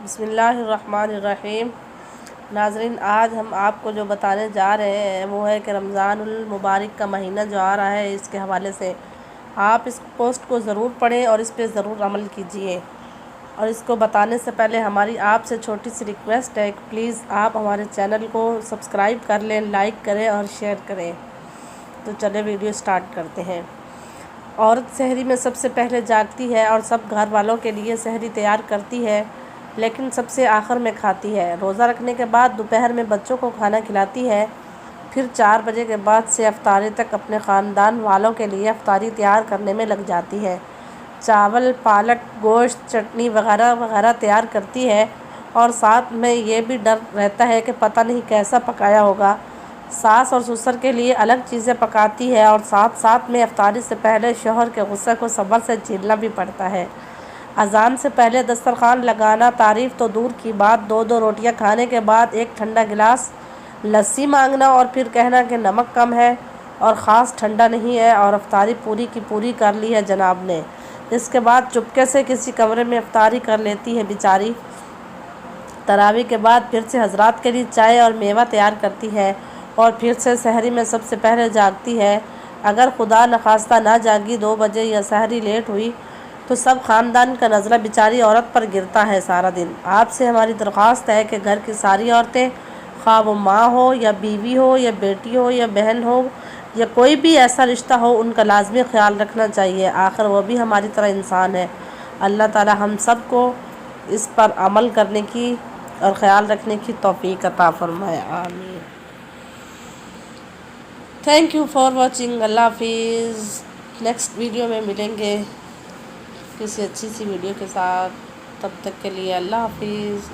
بسم اللہ الرحمن الرحیم۔ ناظرین، آج ہم آپ کو جو بتانے جا رہے ہیں وہ ہے کہ رمضان المبارک کا مہینہ جو آ رہا ہے، اس کے حوالے سے آپ اس پوسٹ کو ضرور پڑھیں اور اس پہ ضرور عمل کیجئے۔ اور اس کو بتانے سے پہلے ہماری آپ سے چھوٹی سی ریکویسٹ ہے کہ پلیز آپ ہمارے چینل کو سبسکرائب کر لیں، لائک کریں اور شیئر کریں۔ تو چلیں ویڈیو سٹارٹ کرتے ہیں۔ عورت سحری میں سب سے پہلے جاگتی ہے اور سب گھر والوں کے لیے سحری تیار کرتی ہے، لیکن سب سے آخر میں کھاتی ہے۔ روزہ رکھنے کے بعد دوپہر میں بچوں کو کھانا کھلاتی ہے، پھر 4 بجے کے بعد سے افطاری تک اپنے خاندان والوں کے لیے افطاری تیار کرنے میں لگ جاتی ہے۔ چاول، پالک، گوشت، چٹنی وغیرہ وغیرہ تیار کرتی ہے، اور ساتھ میں یہ بھی ڈر رہتا ہے کہ پتہ نہیں کیسا پکایا ہوگا۔ ساس اور سسر کے لیے الگ چیزیں پکاتی ہے، اور ساتھ میں افطاری سے پہلے شوہر کے غصے کو صبر سے جھیلنا بھی پڑتا ہے۔ اذان سے پہلے دسترخوان لگانا تعریف تو دور کی بات، 2 روٹیاں کھانے کے بعد ایک ٹھنڈا گلاس لسی مانگنا اور پھر کہنا کہ نمک کم ہے اور خاص ٹھنڈا نہیں ہے، اور افطاری پوری کی پوری کر لی ہے جناب نے۔ اس کے بعد چپکے سے کسی کمرے میں افطاری کر لیتی ہے بیچاری۔ تراویح کے بعد پھر سے حضرات کے لیے چائے اور میوہ تیار کرتی ہے، اور پھر سے سحری میں سب سے پہلے جاگتی ہے۔ اگر خدا نخواستہ نہ جاگی، 2 بجے یا سحری لیٹ ہوئی، تو سب خاندان کا نظرہ بیچاری عورت پر گرتا ہے سارا دن۔ آپ سے ہماری درخواست ہے کہ گھر کی ساری عورتیں، خواہ وہ ماں ہو یا بیوی ہو یا بیٹی ہو یا بہن ہو یا کوئی بھی ایسا رشتہ ہو، ان کا لازمی خیال رکھنا چاہیے۔ آخر وہ بھی ہماری طرح انسان ہے۔ اللہ تعالی ہم سب کو اس پر عمل کرنے کی اور خیال رکھنے کی توفیق عطا فرمائے، آمین۔ Thank you for watching. اللہ حافظ۔ نیکسٹ ویڈیو میں ملیں گے کسی اچھی سی ویڈیو کے ساتھ، تب تک کے لیے اللہ حافظ۔